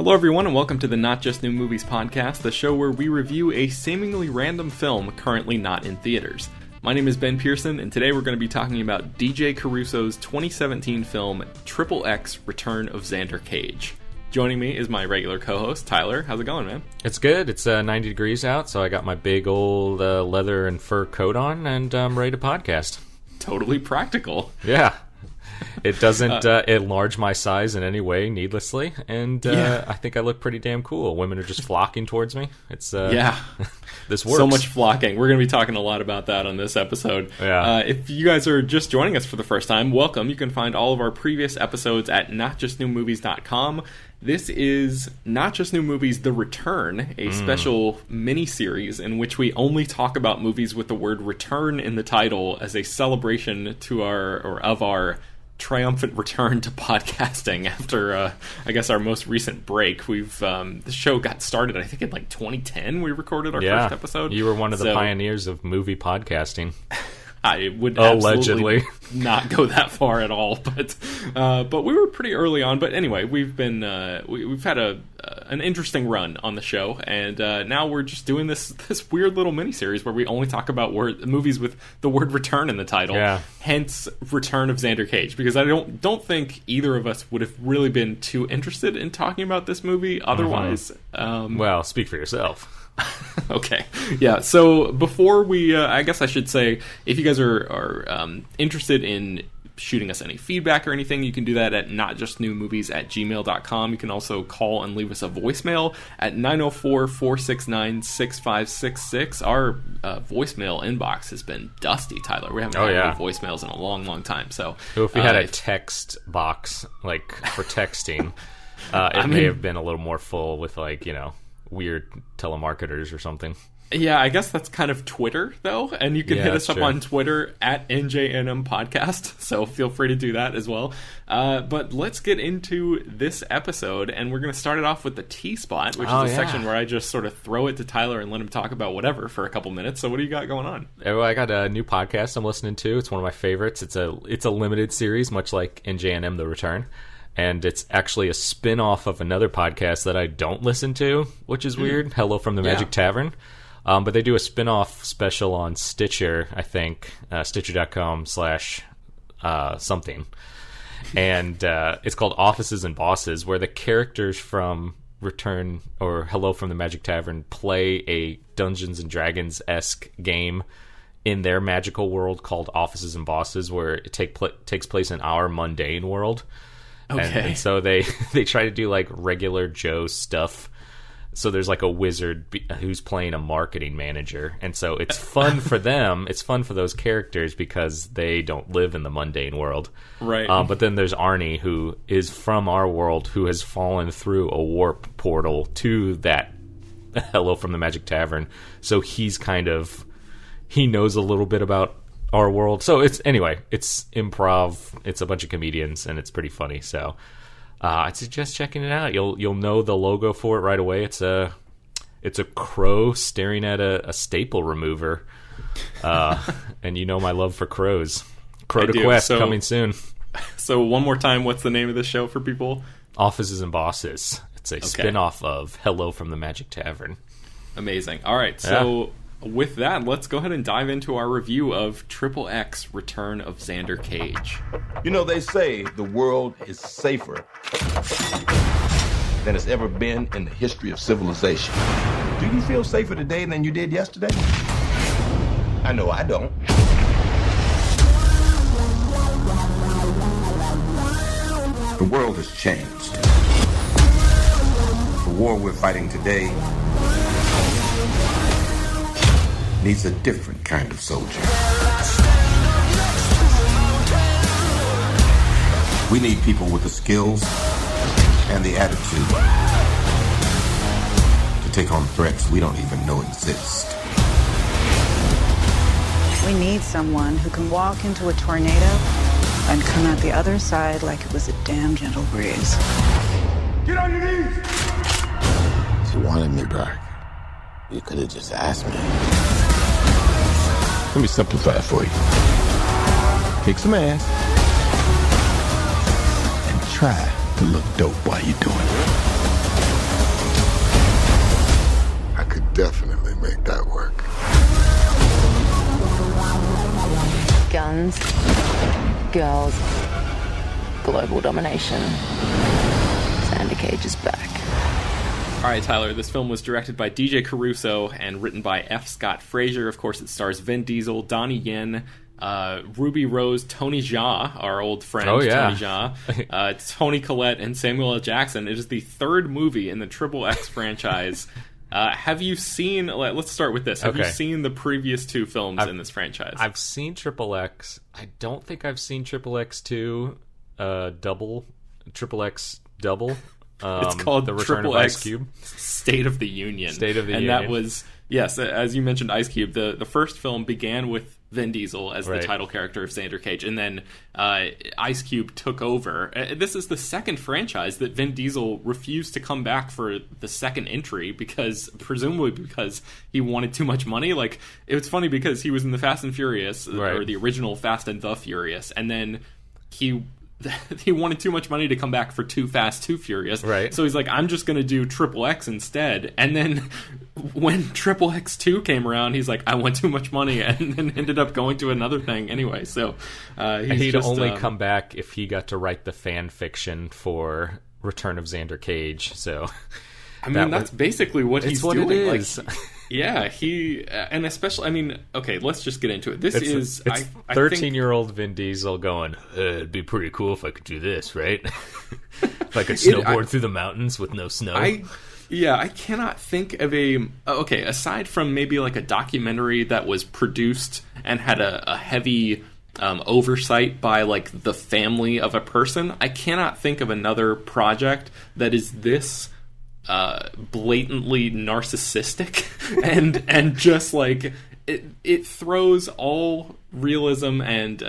Hello everyone and welcome to the Not Just New Movies podcast, the show where we review a seemingly random film currently not in theaters. My name is Ben Pearson and today we're going to be talking about DJ Caruso's 2017 film XXX Return of XANDER CAGE. Joining me is my regular co-host, Tyler. How's it going, man? It's good. It's 90 degrees out, so I got my big old leather and fur coat on and I'm ready to podcast. Totally practical. Yeah. It doesn't enlarge my size in any way needlessly, and I think I look pretty damn cool. Women are just flocking towards me. It's this works. So much flocking. We're going to be talking a lot about that on this episode. Yeah. If you guys are just joining us for the first time, welcome. You can find all of our previous episodes at notjustnewmovies.com. This is Not Just New Movies The Return, a special mini-series in which we only talk about movies with the word return in the title as a celebration to our triumphant return to podcasting after, I guess, our most recent break. The show got started, I think, in like 2010. We recorded our first episode. You were one of the pioneers of movie podcasting. I would allegedly absolutely not go that far at all, but we were pretty early on. But anyway, we've had an interesting run on the show, and now we're just doing this weird little miniseries where we only talk about movies with the word "return" in the title. Yeah. Hence, Return of XANDER CAGE, because I don't think either of us would have really been too interested in talking about this movie otherwise. Well, speak for yourself. Okay. Yeah, so before we, I guess I should say, if you guys are interested in shooting us any feedback or anything, you can do that at notjustnewmovies@gmail.com. You can also call and leave us a voicemail at 904-469-6566. Our voicemail inbox has been dusty, Tyler. We haven't had any voicemails in a long, long time. So if we had a text box, like, for texting, may have been a little more full with, like, weird telemarketers or something. Yeah, I guess that's kind of Twitter, though, and you can hit us up on Twitter at NJNM podcast, so feel free to do that as well. But let's get into this episode, and we're going to start it off with the T-Spot, which is a section where I just sort of throw it to Tyler and let him talk about whatever for a couple minutes. So what do you got going on? Well, I got a new podcast I'm listening to. It's one of my favorites. It's a limited series, much like NJNM The Return. And it's actually a spin-off of another podcast that I don't listen to, which is weird, Hello from the Magic Tavern. But they do a spin-off special on Stitcher, I think, stitcher.com/something. And it's called Offices and Bosses, where the characters from Return or Hello from the Magic Tavern play a Dungeons & Dragons-esque game in their magical world called Offices and Bosses, where it takes place in our mundane world. Okay. And so they try to do like regular Joe stuff. So there's like a wizard who's playing a marketing manager. And so it's fun for them. It's fun for those characters because they don't live in the mundane world. Right. But then there's Arnie, who is from our world, who has fallen through a warp portal to that Hello from the Magic Tavern. So he knows a little bit about our world. So it's improv. It's a bunch of comedians, and it's pretty funny. So I suggest checking it out. You'll know the logo for it right away. It's a crow staring at a staple remover, and you know my love for crows. Crow to Quest coming soon. So one more time, what's the name of the show for people? Offices and Bosses. It's a spin-off of Hello from the Magic Tavern. Amazing. All right, so with that, let's go ahead and dive into our review of XXX Return of XANDER CAGE. You know, they say the world is safer than it's ever been in the history of civilization. Do you feel safer today than you did yesterday? I know I don't. The world has changed. The war we're fighting today needs a different kind of soldier. We need people with the skills and the attitude to take on threats we don't even know exist. We need someone who can walk into a tornado and come out the other side like it was a damn gentle breeze. Get on your knees! If you wanted me back, you could have just asked me. Let me simplify it for you. Kick some ass and try to look dope while you're doing it. girls, global domination. Xander Cage is back. All right, Tyler, this film was directed by DJ Caruso and written by F. Scott Fraser. Of course, it stars Vin Diesel, Donnie Yen, Ruby Rose, Tony Jaa, our old friend Tony Jaa, Toni Collette, and Samuel L. Jackson. It is the third movie in the Triple X franchise. Have you seen... Let's start with this. Have you seen the previous two films in this franchise? I've seen Triple X. I don't think I've seen Triple X 2 double. Triple X double. It's called The Return Triple of X Ice Cube. State of the Union. State of the Union. And that was, yes, as you mentioned, Ice Cube. The first film began with Vin Diesel as the title character of Xander Cage, and then Ice Cube took over. This is the second franchise that Vin Diesel refused to come back for the second entry, presumably because he wanted too much money. Like, it was funny because he was in the Fast and Furious, or the original Fast and the Furious, and then he wanted too much money to come back for Too Fast, Too Furious. Right. So he's like, I'm just going to do Triple X instead. And then when Triple X 2 came around, he's like, I want too much money, and then ended up going to another thing anyway. So he'd only come back if he got to write the fan fiction for Return of Xander Cage. So I mean, that's basically what he's doing. It is. Like, yeah, and especially, I mean, okay, let's just get into it. It's 13-year-old Vin Diesel going, it'd be pretty cool if I could do this, right? If I could snowboard through the mountains with no snow. I cannot think of aside from maybe like a documentary that was produced and had a heavy oversight by like the family of a person, I cannot think of another project that is this blatantly narcissistic and just like it throws all realism and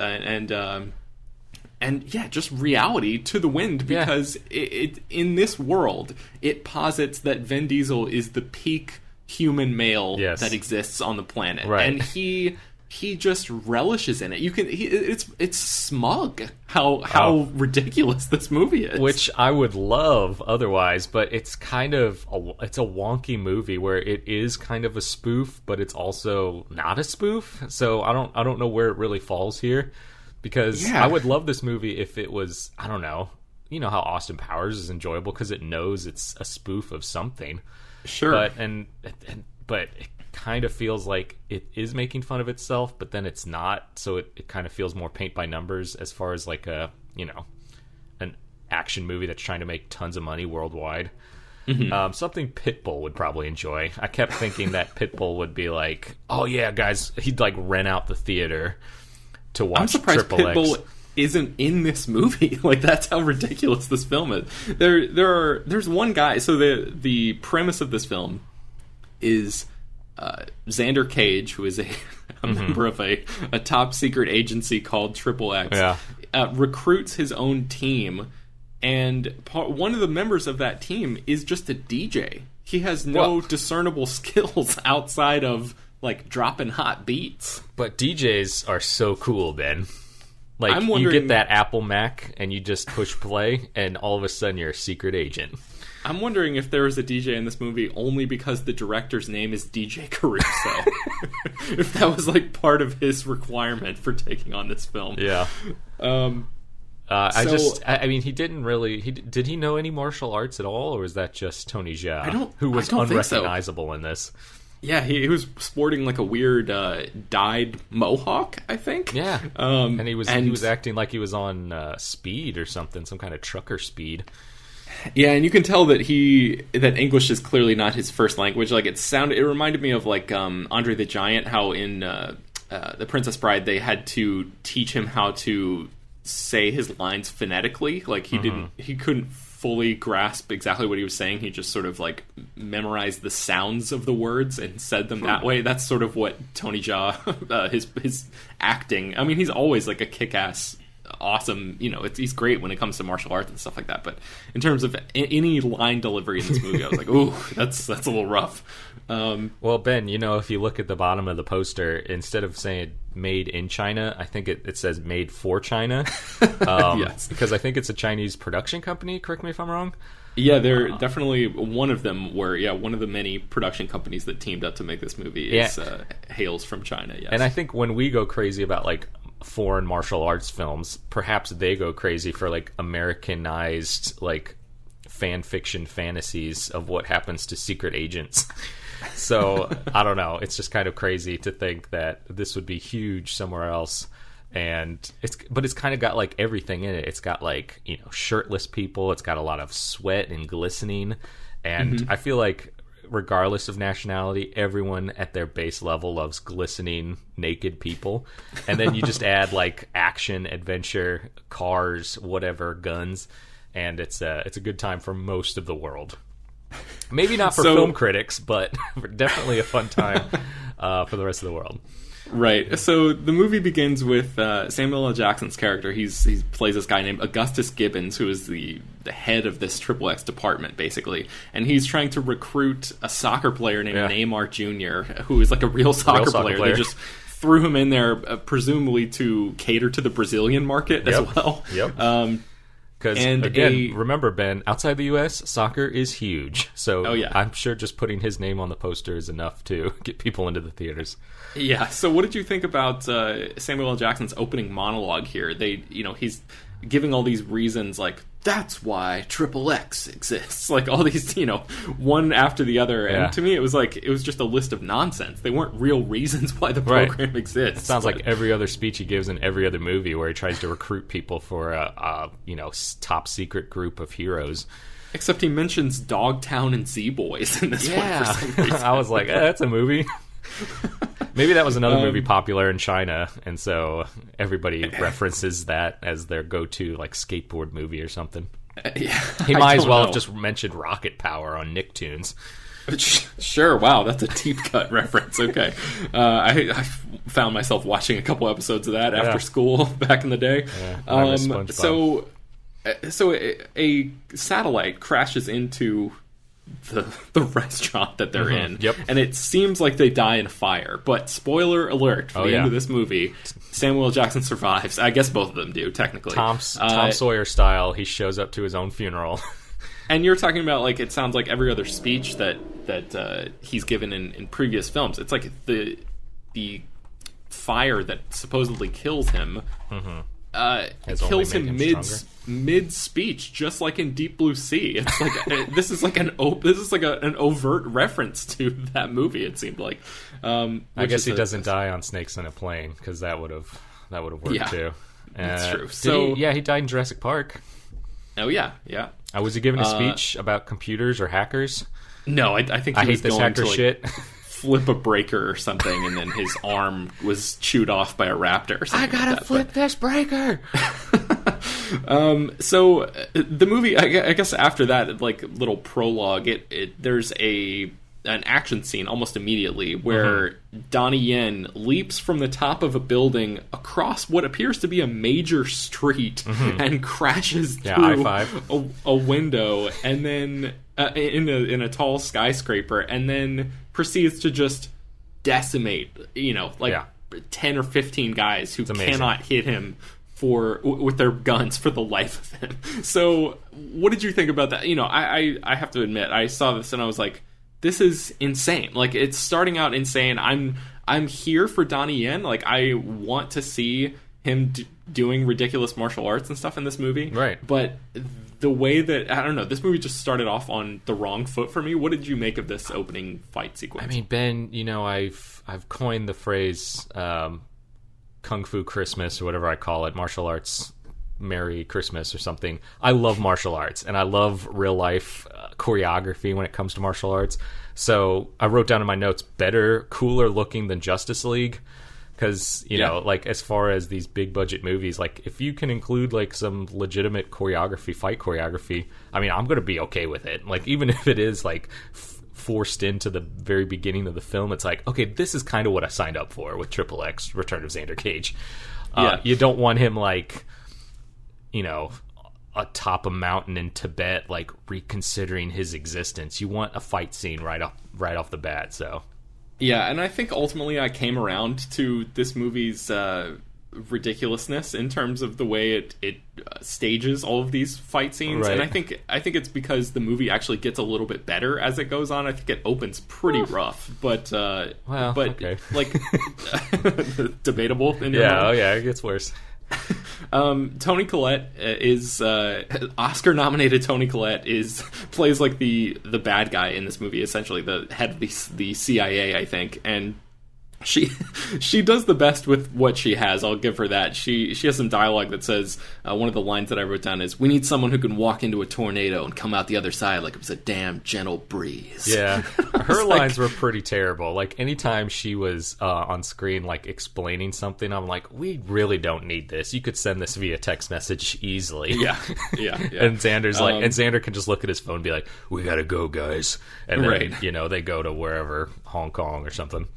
just reality to the wind, because it in this world it posits that Vin Diesel is the peak human male that exists on the planet, and he just relishes in it. It's smug how ridiculous this movie is, which I would love otherwise, but it's kind of it's a wonky movie where it is kind of a spoof, but it's also not a spoof. So I don't know where it really falls here, because I would love this movie if it was, I don't know, you know how Austin Powers is enjoyable because it knows it's a spoof of something. Sure, but it kind of feels like it is making fun of itself, but then it's not, so it kind of feels more paint by numbers as far as like an action movie that's trying to make tons of money worldwide. Something Pitbull would probably enjoy. I kept thinking that Pitbull would be like, oh yeah guys, he'd like rent out the theater to watch. I'm surprised Triple Pitbull X isn't in this movie. Like, that's how ridiculous this film is. There's one guy, so the premise of this film is Xander Cage, who is a member of a top secret agency called Triple X, recruits his own team, and one of the members of that team is just a DJ. He has no discernible skills outside of like dropping hot beats. But DJs are so cool, Ben. Like, you get that Apple Mac and you just push play, and all of a sudden you're a secret agent. I'm wondering if there was a DJ in this movie only because the director's name is DJ Caruso. If that was like part of his requirement for taking on this film. Yeah. I mean, he didn't really. Did he know any martial arts at all, or was that just Tony Jaa, who was unrecognizable in this? Yeah, he was sporting like a weird dyed mohawk, I think. Yeah, and he was acting like he was on speed or something, some kind of trucker speed. Yeah, and you can tell that that English is clearly not his first language. Like, it reminded me of like Andre the Giant, how in The Princess Bride they had to teach him how to say his lines phonetically. Like, he couldn't fully grasp exactly what he was saying. He just sort of like memorized the sounds of the words and said them that way. That's sort of what Tony Jaa, his acting. I mean, he's always like a kick-ass, awesome, he's great when it comes to martial arts and stuff like that, but in terms of any line delivery in this movie, I was like, ooh, that's a little rough. Well, Ben, if you look at the bottom of the poster, instead of saying made in China, I think it says made for China. Yes, because I think it's a Chinese production company, correct me if I'm wrong. Yeah, they're definitely one of them one of the many production companies that teamed up to make this movie hails from China. Yes. And I think when we go crazy about like foreign martial arts films, perhaps they go crazy for like Americanized like fan fiction fantasies of what happens to secret agents. So I don't know, it's just kind of crazy to think that this would be huge somewhere else. And it's kind of got like everything in it. It's got like, you know, shirtless people, it's got a lot of sweat and glistening, and I feel like regardless of nationality, everyone at their base level loves glistening naked people. And then you just add like action, adventure, cars, whatever, guns, and it's a good time for most of the world. Maybe not for film critics, but definitely a fun time for the rest of the world. Right. So the movie begins with Samuel L. Jackson's character. He plays this guy named Augustus Gibbons, who is the head of this XXX department, basically. And he's trying to recruit a soccer player named Neymar Jr., who is like a real soccer player. They just threw him in there, presumably to cater to the Brazilian market as well. Yep. Because, again, remember, Ben, outside the U.S., soccer is huge. So I'm sure just putting his name on the poster is enough to get people into the theaters. Yeah, so what did you think about Samuel L. Jackson's opening monologue here? He's giving all these reasons, like, that's why XXX exists. Like, all these, one after the other. And to me, it was just a list of nonsense. They weren't real reasons why the program exists. It sounds like every other speech he gives in every other movie where he tries to recruit people for a top secret group of heroes. Except he mentions Dogtown and Z-Boys in this one for some reason. I was like, that's a movie. Maybe that was another movie popular in China, and so everybody references that as their go-to like skateboard movie or something. He might as well have just mentioned Rocket Power on Nicktoons. Sure, wow, that's a deep cut reference. Okay, I found myself watching a couple episodes of that after school back in the day. So a satellite crashes into the restaurant that they're in, and it seems like they die in a fire. But spoiler alert for the end of this movie, Samuel L. Jackson survives. I guess both of them do, technically. Tom Sawyer style, he shows up to his own funeral. And you're talking about, like, it sounds like every other speech that he's given in previous films. It's like the fire that supposedly kills him. It kills him mid speech, just like in Deep Blue Sea. It's like this is like an overt reference to that movie. It seemed like. I guess he doesn't die on Snakes on a Plane, because that would have worked too. That's true. So he died in Jurassic Park. Oh yeah. Was he giving a speech about computers or hackers? No, I think he was hate this going hacker to, like, shit. flip a breaker or something, and then his arm was chewed off by a raptor or something. I gotta flip this breaker. So the movie, I guess after that, like, little prologue, there's an action scene almost immediately where Donnie Yen leaps from the top of a building across what appears to be a major street and crashes through a window, and then in a tall skyscraper, and then proceeds to just decimate 10 or 15 guys who cannot hit him with their guns for the life of him. So what did you think about that? I have to admit, I saw this and I was like, this is insane. Like, it's starting out insane. I'm here for Donnie Yen. Like, I want to see him doing ridiculous martial arts and stuff in this movie. Right. But the way that, I don't know, this movie just started off on the wrong foot for me. What did you make of this opening fight sequence? I mean, Ben, I've coined the phrase Kung Fu Christmas, or whatever I call it, martial arts Merry Christmas or something. I love martial arts, and I love real life choreography when it comes to martial arts. So I wrote down in my notes, better, cooler looking than Justice League. Because, like, as far as these big budget movies, like, if you can include, like, some legitimate fight choreography, I mean, I'm going to be okay with it. Like, even if it is, like, forced into the very beginning of the film, it's like, okay, this is kind of what I signed up for with XXX, Return of Xander Cage. You don't want him, like, atop a mountain in Tibet, like, reconsidering his existence. You want a fight scene right off the bat, so... Yeah, and I think ultimately I came around to this movie's ridiculousness in terms of the way it stages all of these fight scenes, and I think it's because the movie actually gets a little bit better as it goes on. I think it opens pretty rough, but okay. like debatable. In your mind. It gets worse. Toni Collette is Oscar-nominated. Toni Collette plays like the bad guy in this movie, essentially the head of the CIA, I think, and she does the best with what she has. I'll give her that. She has some dialogue that says, one of the lines that I wrote down is, "We need someone who can walk into a tornado and come out the other side like it was a damn gentle breeze." Yeah, her lines were pretty terrible. Like, anytime she was on screen, like, explaining something, I'm like, we really don't need this. You could send this via text message easily. Yeah. And Xander's like, and Xander can just look at his phone and be like, "We gotta go, guys." And then, they go to wherever, Hong Kong or something.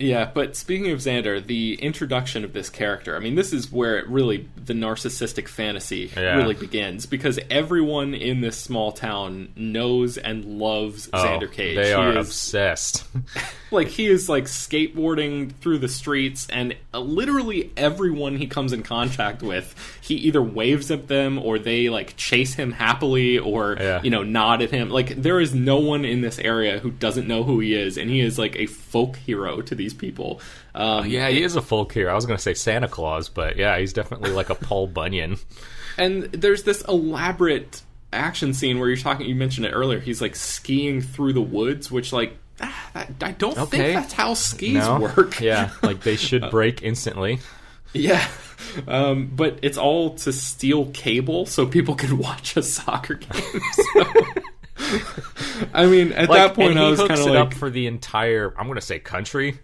Yeah, but speaking of Xander, the introduction of this character, I mean, this is where the narcissistic fantasy really begins, because everyone in this small town knows and loves Xander Cage. They are obsessed. Like, he is, like, skateboarding through the streets, and literally everyone he comes in contact with, he either waves at them, or they, like, chase him happily, or, nod at him. Like, there is no one in this area who doesn't know who he is, and he is, like, a folk hero to these people. He is a folk hero. I was going to say Santa Claus, but yeah, he's definitely like a Paul Bunyan. And there's this elaborate action scene where you mentioned it earlier, he's, like, skiing through the woods, which, like, I don't think that's how skis work. Yeah, like, they should break instantly. Yeah, but it's all to steal cable so people can watch a soccer game. So, I mean, at that point, I was kind of like, up for the entire, I'm going to say, country.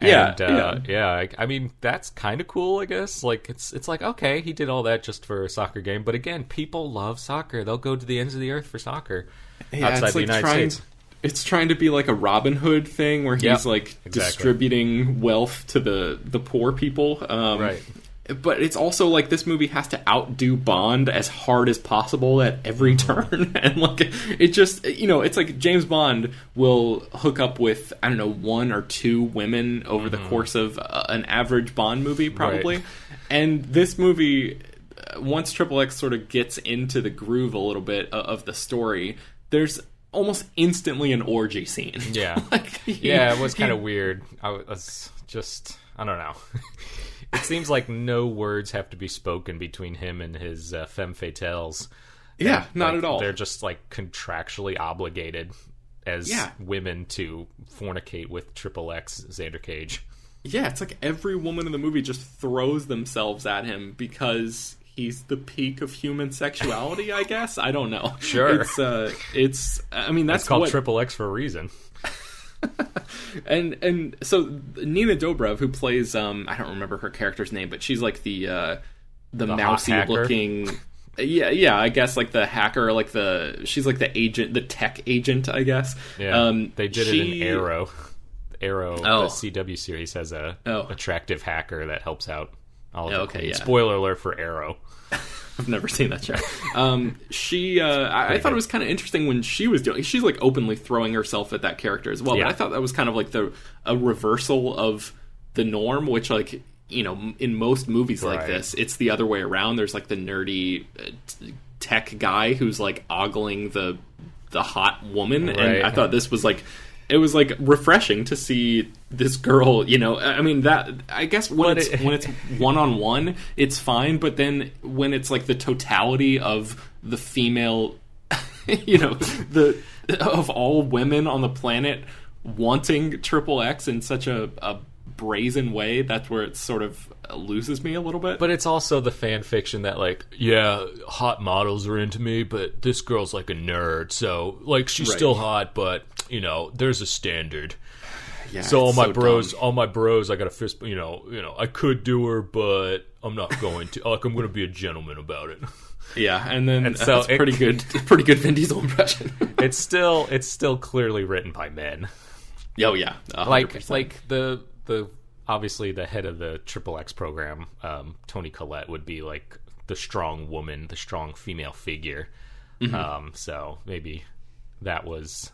I mean, that's kind of cool, I guess. Like, it's like, okay, he did all that just for a soccer game, but again, people love soccer. They'll go to the ends of the earth for soccer outside the United States. It's trying to be like a Robin Hood thing where he's distributing wealth to the poor people. Right. But it's also like this movie has to outdo Bond as hard as possible at every turn. And like it just, it's like James Bond will hook up with, I don't know, 1 or 2 women over the course of an average Bond movie, probably. Right. And this movie, once XXX sort of gets into the groove a little bit of the story, there's almost instantly an orgy scene. Yeah. It was kind of weird. I don't know. It seems like no words have to be spoken between him and his femme fatales. Yeah, not at all. They're just, like, contractually obligated as women to fornicate with XXX Xander Cage. Yeah, it's like every woman in the movie just throws themselves at him because he's the peak of human sexuality, I guess. I don't know. Sure. It's I mean, that's called XXX for a reason. and so Nina Dobrev, who plays I don't remember her character's name, but she's like the mousy looking I guess like the hacker, like she's like the agent, the tech agent, I guess. They did it in Arrow. The CW series has a attractive hacker that helps out all of the spoiler alert for Arrow. I've never seen that show. I thought it was kind of interesting when she was doing. She's like openly throwing herself at that character as well. Yeah. But I thought that was kind of like a reversal of the norm, which like in most movies like this, it's the other way around. There's like the nerdy tech guy who's like ogling the hot woman, and I thought this was like. It was like refreshing to see this girl, I mean that I guess when it's one-on-one, it's fine, but then when it's like the totality of the female, of all women on the planet wanting XXX in such a brazen way, that's where it sort of loses me a little bit. But it's also the fan fiction that like, hot models are into me, but this girl's like a nerd, so like she's still hot, but there's a standard. Yeah, so all my bros, I got a fist. I could do her, but I'm not going to. Like, I'm going to be a gentleman about it. Yeah, and then so it's pretty good Vin Diesel impression. It's still clearly written by men. Oh yeah, 100%. like the obviously the head of the XXX program, Toni Collette, would be like the strong woman, the strong female figure. Mm-hmm. So maybe that was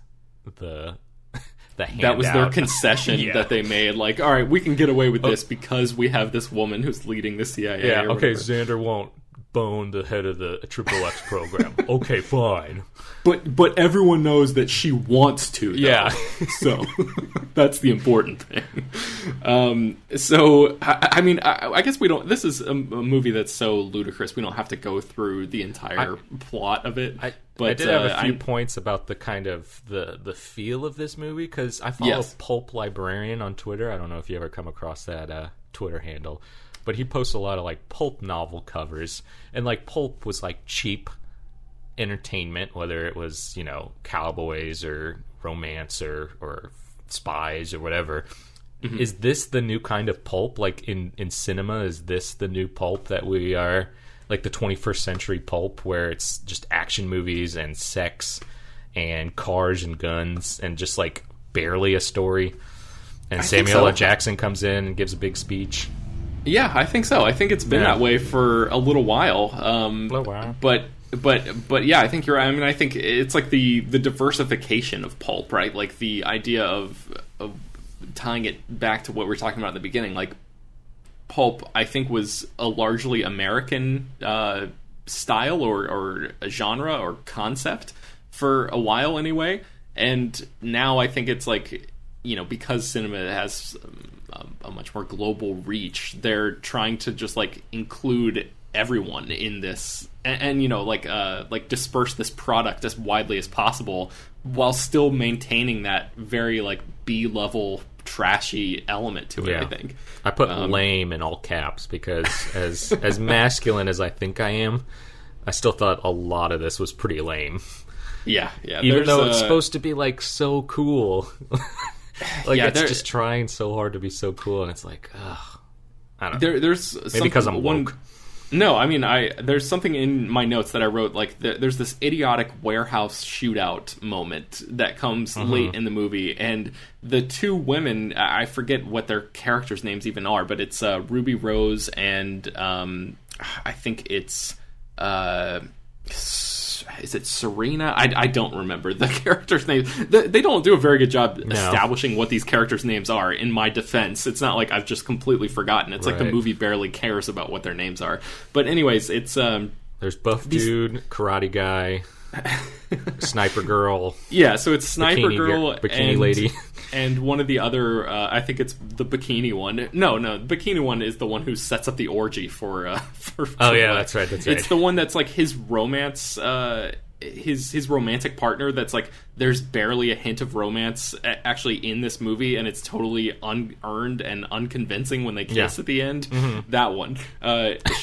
the handout. That was their concession Yeah. that they made. Like, all right, we can get away with this because we have this woman who's leading the CIA. Yeah, or okay, whatever. Xander won't bone the head of the XXX program. Okay, fine. But everyone knows that she wants to. Though. Yeah. So that's the important thing. So I mean, I guess we don't. This is a movie that's so ludicrous. We don't have to go through the entire plot of it. But I did have a few points about the kind of the feel of this movie, because I follow Pulp Librarian on Twitter. I don't know if you ever come across that Twitter handle, but he posts a lot of like pulp novel covers, and like pulp was like cheap entertainment, whether it was, you know, cowboys or romance or spies or whatever. Mm-hmm. Is this the new kind of pulp? Like in cinema, is this the new pulp that we are, like the 21st century pulp, where it's just action movies and sex and cars and guns and just like barely a story? And Samuel L. Jackson comes in and gives a big speech. Yeah, I think so. I think it's been that way for a little while. But yeah, I think you're right. I mean, I think it's like the diversification of pulp, right? Like the idea of tying it back to what we were talking about at the beginning. Like pulp, I think, was a largely American style or a genre or concept for a while anyway. And now I think it's like, you know, because cinema has a much more global reach, they're trying to just like include everyone in this and you know, like disperse this product as widely as possible while still maintaining that very like B-level trashy element to it. I think I put lame in all caps because as masculine as I think I am, I still thought a lot of this was pretty lame. Yeah. Even though it's supposed to be like so cool. Like it's just trying so hard to be so cool, and it's like, ugh. I don't know. There's maybe because I'm woke. No, I mean, there's something in my notes that I wrote, like, there's this idiotic warehouse shootout moment that comes late in the movie, and the two women, I forget what their characters' names even are, but it's Ruby Rose and I think it's... is it Serena? I don't remember the characters' names. They don't do a very good job establishing what these characters' names are, in my defense. It's not like I've just completely forgotten. It's like the movie barely cares about what their names are. But anyways, it's... there's Buff Dude, Karate Guy, Sniper Girl. Yeah, so it's Sniper Girl, Bikini Lady. And one of the other, I think it's the bikini one. No, the bikini one is the one who sets up the orgy for oh yeah, that's right. It's the one that's like his romance, his romantic partner. That's like there's barely a hint of romance actually in this movie, and it's totally unearned and unconvincing when they kiss at the end. Mm-hmm. That one,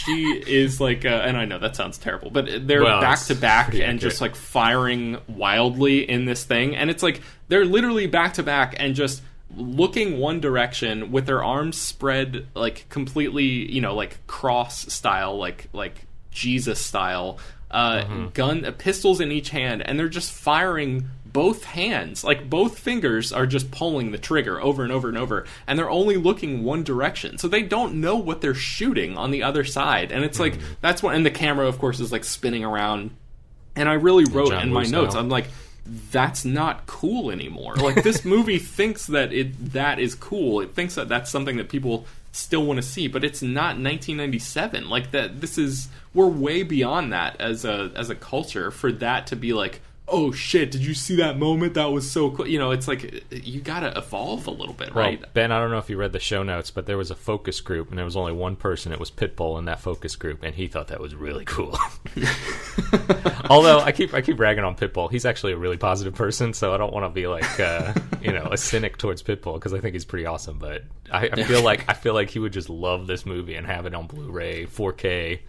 she is like, and I know that sounds terrible, but they're back to back and just like firing wildly in this thing, and it's like they're literally back to back and just looking one direction with their arms spread like completely, you know, like cross style, like Jesus style. Pistols in each hand, and they're just firing both hands. Like both fingers are just pulling the trigger over and over and over, and they're only looking one direction, so they don't know what they're shooting on the other side. And it's like that's when, and the camera of course is like spinning around, and I really wrote in my notes, I'm like, that's not cool anymore. Like this movie thinks that that is cool. It thinks that that's something that people still want to see, but it's not 1997. Like that, we're way beyond that as a culture for that to be like, oh shit, did you see that moment? That was so cool. You know, it's like you gotta evolve a little bit, right? Well, Ben, I don't know if you read the show notes, but there was a focus group, and there was only one person. It was Pitbull in that focus group, and he thought that was really cool. Although I keep ragging on Pitbull, he's actually a really positive person, so I don't want to be like a cynic towards Pitbull, because I think he's pretty awesome. But I feel like he would just love this movie and have it on Blu-ray, 4K.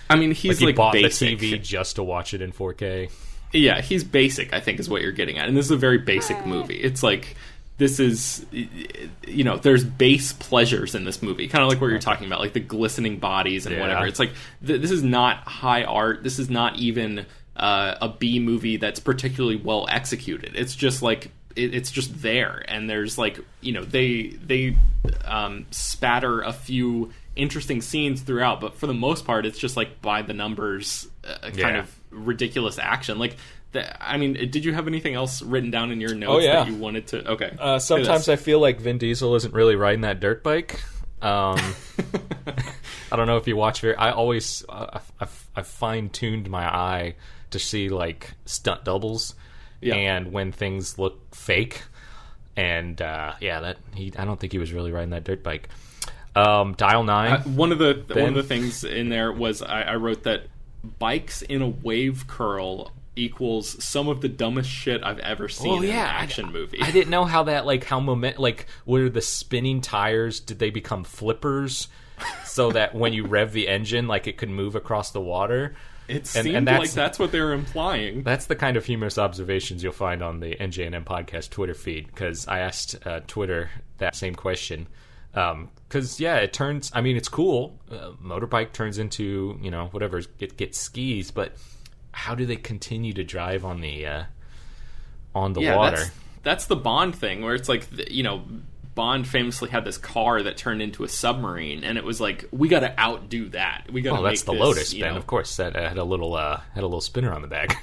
I mean, he's he bought basic. the TV just to watch it in 4K. Yeah, he's basic, I think, is what you're getting at. And this is a very basic movie. It's like, this is, you know, there's base pleasures in this movie. Kind of like what you're talking about, like the glistening bodies and whatever. It's like, this is not high art. This is not even a B movie that's particularly well executed. It's just like, it's just there. And there's like, you know, they spatter a few interesting scenes throughout, but for the most part, it's just like by the numbers kind of ridiculous action. Like I mean, did you have anything else written down in your notes that you wanted to? Okay. Sometimes I feel like Vin Diesel isn't really riding that dirt bike. I don't know if you watch I always I fine-tuned my eye to see like stunt doubles and when things look fake. And I don't think he was really riding that dirt bike. Dial 9. One of the things in there was I wrote that bikes in a wave curl equals some of the dumbest shit I've ever seen in an action movie. I didn't know how that were the spinning tires, did they become flippers so that when you rev the engine, like it could move across the water? It seemed like that's what they were implying. That's the kind of humorous observations you'll find on the NJNM podcast Twitter feed, because I asked Twitter that same question. Because, it turns... I mean, it's cool. Motorbike turns into, whatever, it gets skis, but how do they continue to drive on the water? That's the Bond thing, where it's like, Bond famously had this car that turned into a submarine, and it was like, we got to outdo that. We got to make that's the this, Lotus, Ben. Of course, that had a little spinner on the back.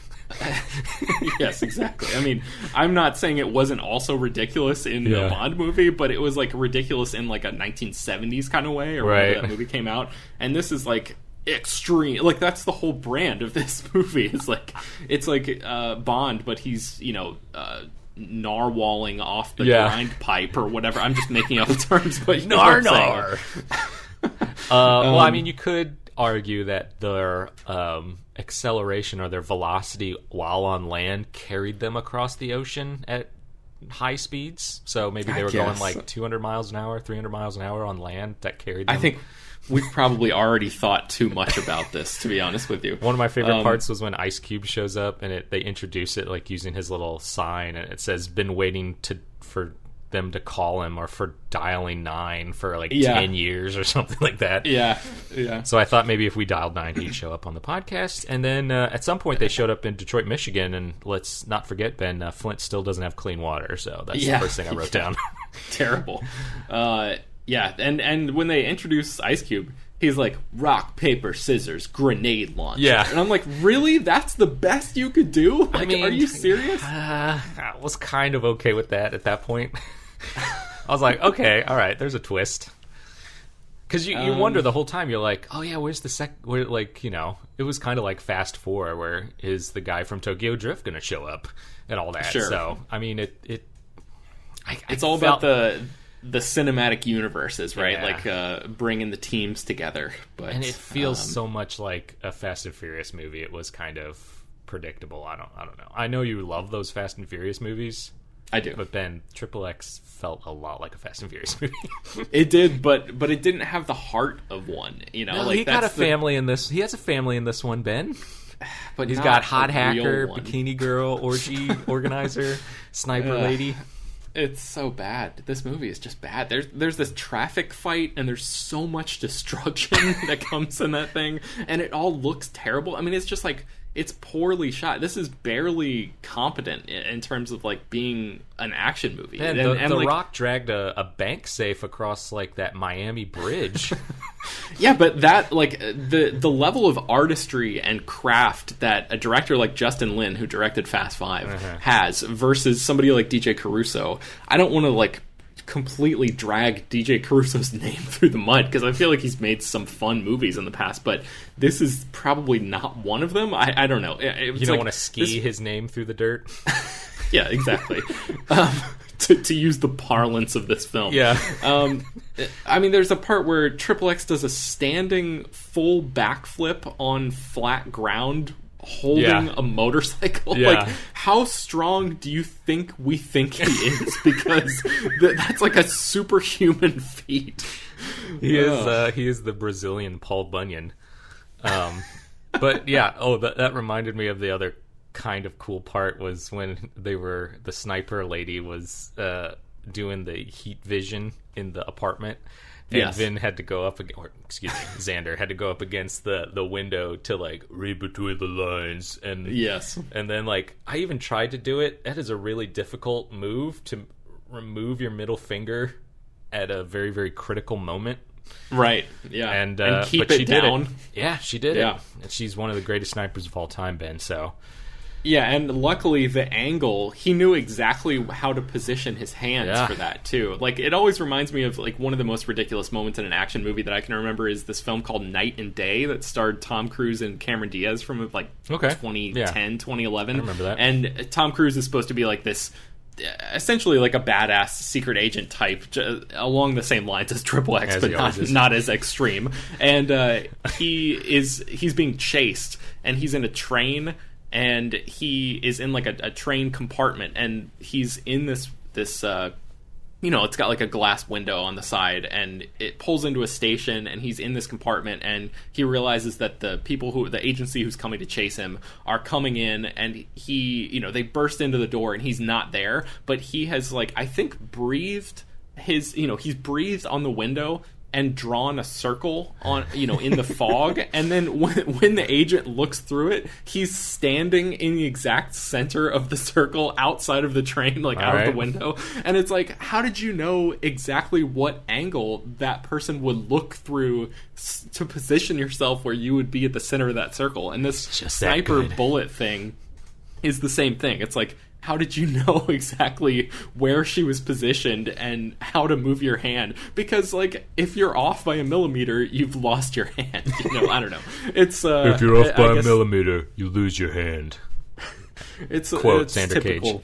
Yes, exactly. I mean, I'm not saying it wasn't also ridiculous in the Bond movie, but it was like ridiculous in like a 1970s kind of way, or when that movie came out. And this is like extreme. Like that's the whole brand of this movie. It's like Bond, but he's narwhaling off the grind pipe or whatever. I'm just making up the terms, but you know what I'm saying. Well, I mean, you could argue that their acceleration or their velocity while on land carried them across the ocean at high speeds. So maybe they were going like 200 miles an hour, 300 miles an hour on land that carried them. I think we've probably already thought too much about this, to be honest with you. One of my favorite parts was when Ice Cube shows up and they introduce it like using his little sign, and it says, "Been waiting for them to call him," or for dialing 9 for like 10 years or something like that. Yeah. So I thought maybe if we dialed 9, he'd show up on the podcast. And then at some point they showed up in Detroit, Michigan, and let's not forget, Ben, Flint still doesn't have clean water, so that's the first thing I wrote down. Terrible. And when they introduce Ice Cube, he's like, rock, paper, scissors, grenade launcher. Yeah. And I'm like, really? That's the best you could do? Like, I mean, are you serious? I was kind of okay with that at that point. I was like, okay, all right, there's a twist. Because you wonder the whole time, you're like, oh yeah, where's the it was kind of like Fast 4, where is the guy from Tokyo Drift going to show up and all that. Sure. So, I mean, it's all about the cinematic universes, right? Yeah. Like bringing the teams together. And it feels so much like a Fast and Furious movie. It was kind of predictable. I don't know. I know you love those Fast and Furious movies. I do. But Ben, XXX felt a lot like a Fast and Furious movie. It did, but it didn't have the heart of one. No, he got a family in this. He has a family in this one, Ben. But he's got hot hacker, bikini girl, orgy organizer, sniper lady. It's so bad. This movie is just bad. There's this traffic fight, and there's so much destruction that comes in that thing, and it all looks terrible. I mean, it's just like, it's poorly shot. This is barely competent in terms of like being an action movie. Man, the Rock dragged a bank safe across like that Miami bridge. Yeah, but that like the level of artistry and craft that a director like Justin Lin, who directed Fast 5, has versus somebody like DJ Caruso. I don't want to like completely drag DJ Caruso's name through the mud, because I feel like he's made some fun movies in the past, but this is probably not one of them. I don't know. You don't want to ski his name through the dirt? Yeah, exactly. To use the parlance of this film. Yeah. I mean, there's a part where XXX does a standing full backflip on flat ground holding a motorcycle. Yeah. Like, how strong do you think we think he is? Because that's like a superhuman feat. He is the Brazilian Paul Bunyan. But yeah, that reminded me of the other kind of cool part was when the sniper lady was doing the heat vision in the apartment. And Vin had to go up, Xander had to go up against the window to like read between the lines, and and then like I even tried to do it. That is a really difficult move, to remove your middle finger at a very, very critical moment. Right. Yeah. And keep but it she down. did it. Yeah, she did it. And she's one of the greatest snipers of all time, Ben. So Yeah, and luckily the angle, he knew exactly how to position his hands for that too. Like, it always reminds me of like one of the most ridiculous moments in an action movie that I can remember is this film called Night and Day that starred Tom Cruise and Cameron Diaz from like 2010, 2011. I remember that. And Tom Cruise is supposed to be like this, essentially like a badass secret agent type, along the same lines as Triple X, but not as extreme. And he's being chased, and he's in a train, and he is in like a train compartment, and he's in this it's got like a glass window on the side, and it pulls into a station, and he's in this compartment, and he realizes that the agency who's coming to chase him are coming in, and they burst into the door, and he's not there, but he has like, I think, breathed he's breathed on the window and drawn a circle on, in the fog. And then when the agent looks through it, he's standing in the exact center of the circle outside of the train, like out of the window. And it's like, how did you know exactly what angle that person would look through to position yourself where you would be at the center of that circle? And this sniper bullet thing is the same thing. It's like, how did you know exactly where she was positioned and how to move your hand? Because, like, if you're off by a millimeter, you've lost your hand. I don't know. It's if you're off by a millimeter, you lose your hand. It's quote XANDER Cage.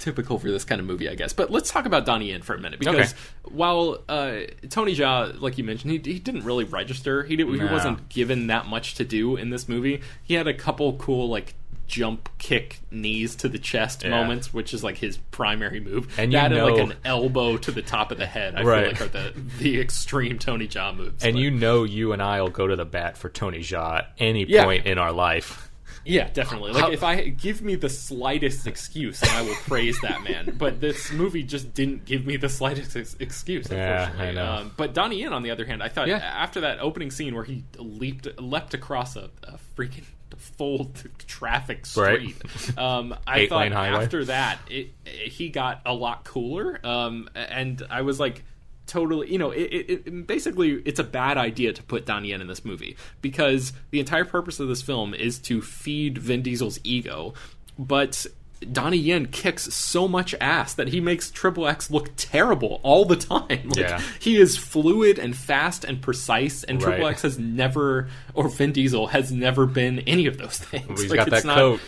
Typical for this kind of movie, I guess. But let's talk about Donnie Yen for a minute, because while Tony Jaa, like you mentioned, he didn't really register. He wasn't given that much to do in this movie. He had a couple cool, like, jump kick knees to the chest moments, which is like his primary move. And that and like an elbow to the top of the head, I feel like are the extreme Tony Jaa moves. And you and I will go to the bat for Tony Jaa at any point in our life. Yeah, definitely. Like, if I give me the slightest excuse, and I will praise that man. But this movie just didn't give me the slightest excuse, unfortunately. I know. But Donnie Yen, on the other hand, I thought after that opening scene where he leapt across a freaking full traffic street, I thought after that he got a lot cooler, and I was like, totally, it basically, it's a bad idea to put Donnie Yen in this movie, because the entire purpose of this film is to feed Vin Diesel's ego, but Donnie Yen kicks so much ass that he makes Triple X look terrible all the time. He is fluid and fast and precise, and Triple X has never, or Vin Diesel has never been any of those things. Well, he's got that coat.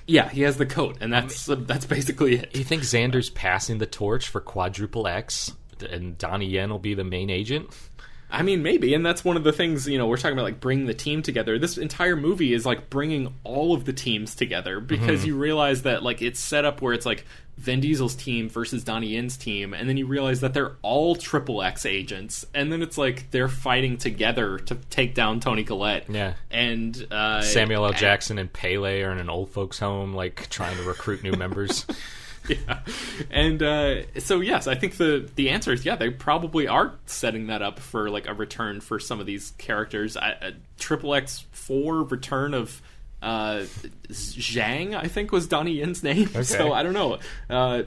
Yeah, he has the coat, and that's basically it. You think Xander's passing the torch for Quadruple X, and Donnie Yen will be the main agent? I mean, maybe, and that's one of the things, we're talking about, like, bringing the team together. This entire movie is, like, bringing all of the teams together, because you realize that, like, it's set up where it's, like, Vin Diesel's team versus Donnie Yen's team, and then you realize that they're all Triple X agents, and then it's, like, they're fighting together to take down Tony Collette. Yeah. And Samuel L. Jackson and Pele are in an old folks' home, like, trying to recruit new members. Yeah, and so yes, I think the answer is they probably are setting that up for like a return for some of these characters. Triple X 4 return of Zhang, I think, was Donnie Yen's name. Okay. So I don't know,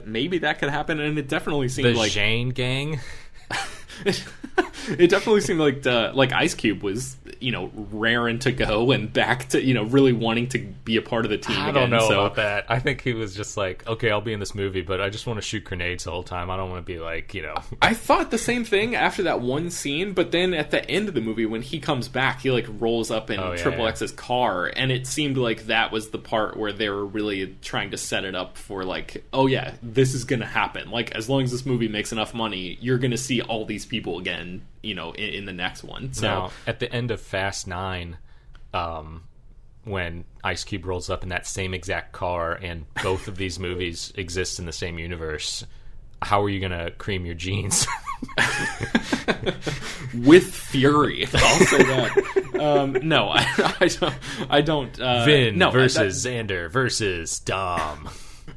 maybe that could happen, and it definitely seemed like the Zhang gang. It definitely seemed like Ice Cube was, raring to go and back to, really wanting to be a part of the team again. I don't know about that. I think he was just like, okay, I'll be in this movie, but I just want to shoot grenades the whole time. I don't want to be like, I thought the same thing after that one scene, but then at the end of the movie, when he comes back, he like rolls up in Triple X's car, and it seemed like that was the part where they were really trying to set it up for like, oh yeah, this is gonna happen. Like, as long as this movie makes enough money, you're gonna see all these people again, in the next one. So now, at the end of Fast 9, when Ice Cube rolls up in that same exact car, and both of these movies exist in the same universe, how are you gonna cream your jeans? With fury, I'll say that. No, I don't. Vin versus Xander versus Dom.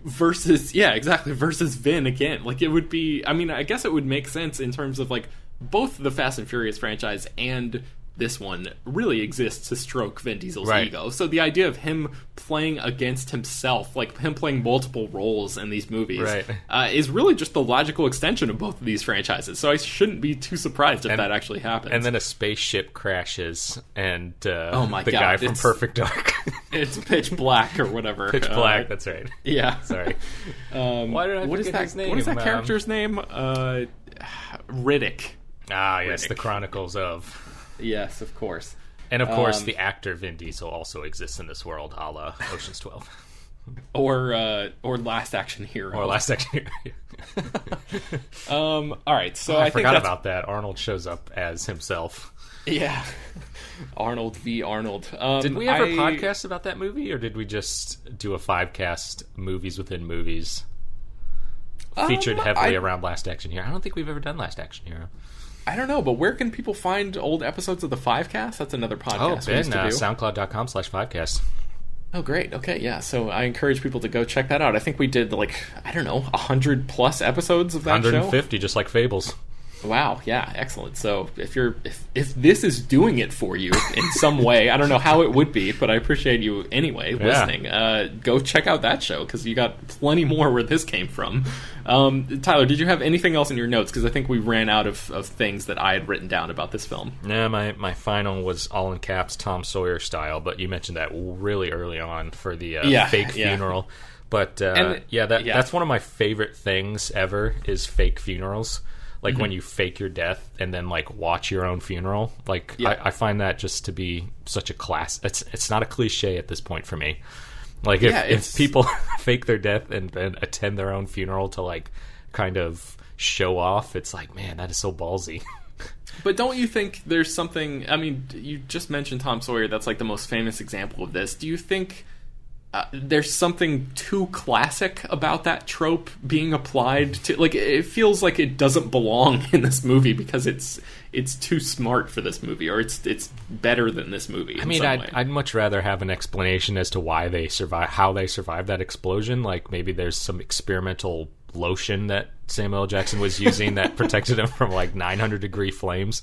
Versus Vin again. Like, it would be, I mean, I guess it would make sense in terms of like both the Fast and Furious franchise and this one really exists to stroke Vin Diesel's Right. ego. So the idea of him playing against himself, like him playing multiple roles in these movies, Right. is really just the logical extension of both of these franchises. So I shouldn't be too surprised if that actually happens. And then a spaceship crashes, and Oh my the God, guy from it's- Perfect Dark. It's Pitch Black or whatever. Pitch Black, that's right. Yeah. Sorry. Why did I What is forget that? his name? What is that character's name? Riddick. Ah, yes, Riddick. the Chronicles of... Yes, of course. And of course, the actor Vin Diesel also exists in this world, a la Ocean's 12. Or Last Action Hero. Or Last Action All right, so I I think forgot that's, about that. Arnold shows up as himself. yeah. Arnold v. Arnold. Did we ever podcast about that movie, or did we just do a 5-cast movies within movies featured heavily around Last Action Hero? I don't think we've ever done Last Action Hero. I don't know, but where can people find old episodes of the 5cast? That's another podcast we used to do. SoundCloud.com/5cast. Oh, great. Okay, yeah. So I encourage people to go check that out. I think we did, 100 plus episodes of that 150, just like Fables. Wow, yeah, excellent. So if this is doing it for you in some way, I don't know how it would be, but I appreciate you anyway listening. Go check out that show, because you got plenty more where this came from. Tyler, did you have anything else in your notes? Because I think we ran out of things that I had written down about this film. Yeah, my final was all in caps, Tom Sawyer style, but you mentioned that really early on for the fake funeral. But that's one of my favorite things ever is fake funerals. Like when you fake your death and then watch your own funeral. I find that just to be such a class. It's not a cliche at this point for me. If people fake their death and then attend their own funeral to kind of show off, it's man, that is so ballsy. But don't you think there's something? I mean, you just mentioned Tom Sawyer. That's the most famous example of this. Do you think there's something too classic about that trope being applied to? It feels like it doesn't belong in this movie because it's too smart for this movie, or it's better than this movie. I mean, I'd much rather have an explanation as to why they survive, how they survived that explosion. Maybe there's some experimental lotion that Samuel L. Jackson was using that protected him from 900-degree flames.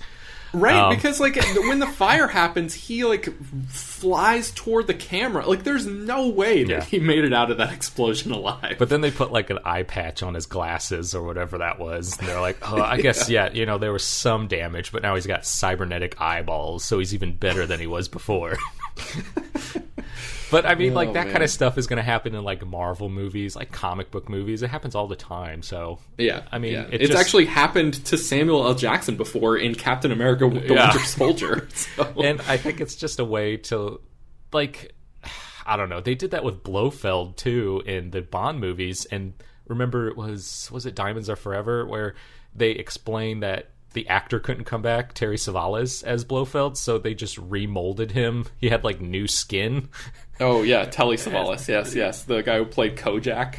Right, because when the fire happens, he flies toward the camera. There's no way that he made it out of that explosion alive. But then they put an eye patch on his glasses or whatever that was, and they're I guess there was some damage, but now he's got cybernetic eyeballs, so he's even better than he was before. But I mean, that kind of stuff is going to happen in Marvel movies, comic book movies. It happens all the time. So yeah, I mean, it's actually happened to Samuel L. Jackson before in Captain America: The Winter Soldier. So. And I think it's just a way to, I don't know. They did that with Blofeld too in the Bond movies. And remember, it was it Diamonds Are Forever, where they explained that the actor couldn't come back, Terry Savalas, as Blofeld, so they just remolded him. He had new skin. Oh yeah, Telly Savalas, yes, the guy who played Kojak.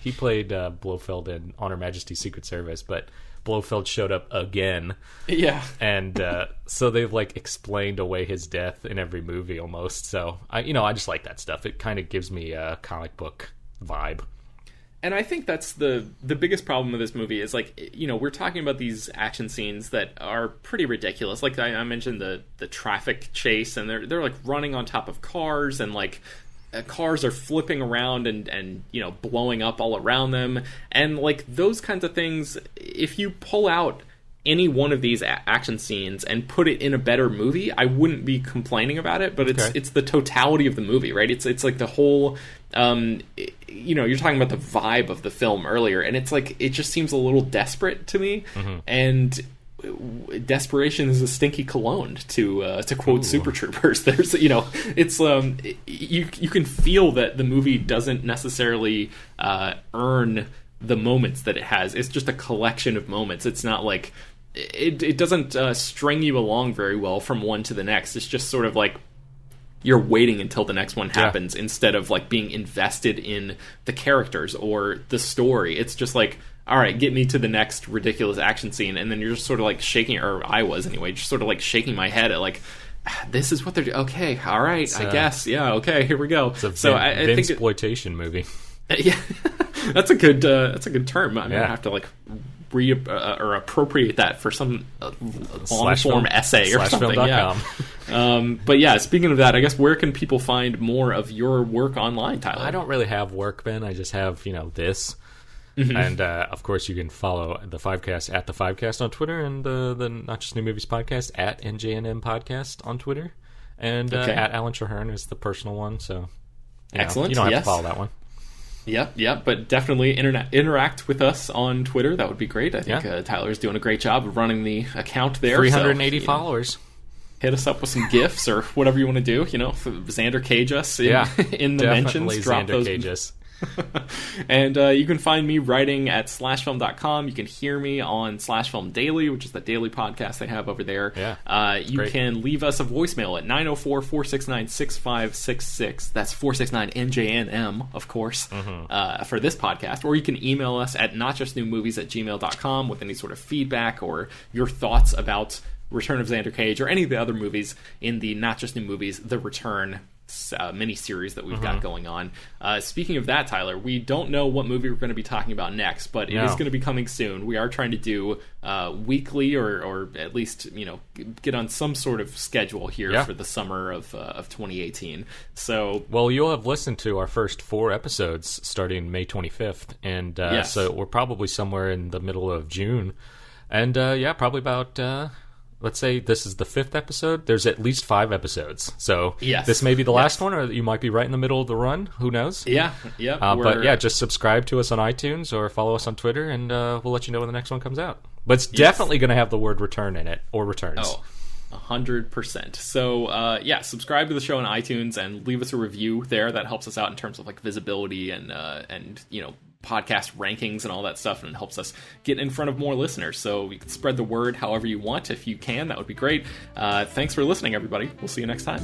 He played Blofeld in On Her Majesty's Secret Service, but Blofeld showed up again. Yeah, and so they've explained away his death in every movie almost. So I just like that stuff. It kind of gives me a comic book vibe. And I think that's the biggest problem with this movie is we're talking about these action scenes that are pretty ridiculous. I mentioned the traffic chase, and they're running on top of cars, and cars are flipping around and blowing up all around them, and those kinds of things. If you pull out any one of these action scenes and put it in a better movie, I wouldn't be complaining about it. But it's the totality of the movie, right? It's the whole. You're talking about the vibe of the film earlier, and it's it just seems a little desperate to me. Mm-hmm. And desperation is a stinky cologne, to quote Super Troopers. There's it's you can feel that the movie doesn't necessarily earn the moments that it has. It's just a collection of moments. It's not it doesn't string you along very well from one to the next. It's just sort of you're waiting until the next one happens instead of being invested in the characters or the story. It's just all right, get me to the next ridiculous action scene, and then you're just sort of shaking, or I was anyway, just sort of shaking my head at this is what they're doing. Okay, all right, I guess, yeah, okay, here we go. It's a Vince-ploitation movie. Yeah, that's a good term. I'm gonna have to or appropriate that for some long form essay or something. Film.com. But yeah, speaking of that, I guess where can people find more of your work online, Tyler? I don't really have work, Ben. I just have, this. Mm-hmm. And, of course, you can follow the Fivecast at the Fivecast on Twitter and the Not Just New Movies podcast at NJNM podcast on Twitter. And at Alan Traherne is the personal one. So, excellent. You don't have to follow that one. Yep, but definitely interact with us on Twitter. That would be great. I think Tyler's doing a great job of running the account there. 380 followers. Hit us up with some GIFs or whatever you want to do. Xander Cage us in the mentions. Drop those. Cage us. And you can find me writing at slashfilm.com. You can hear me on Slashfilm Daily, which is the daily podcast they have over there. You can leave us a voicemail at 904-469-6566. That's 469-NJNM, of course, for this podcast. Or you can email us at notjustnewmovies@gmail.com with any sort of feedback or your thoughts about Return of Xander Cage or any of the other movies in the Not Just New Movies The Return mini-series that we've got going on. Speaking of that, Tyler, we don't know what movie we're going to be talking about next, but it is going to be coming soon. We are trying to do weekly or at least, get on some sort of schedule here for the summer of 2018. So, well, you'll have listened to our first 4 episodes starting May 25th, and so we're probably somewhere in the middle of June. And probably about... let's say this is the 5th episode. There's at least 5 episodes. So this may be the last one, or you might be right in the middle of the run. Who knows? But just subscribe to us on iTunes or follow us on Twitter, and we'll let you know when the next one comes out. But it's definitely going to have the word return in it, or returns. Oh, 100%. So, subscribe to the show on iTunes and leave us a review there. That helps us out in terms of visibility and podcast rankings and all that stuff, and it helps us get in front of more listeners. So you can spread the word however you want. If you can, that would be great. Thanks for listening, everybody. We'll see you next time.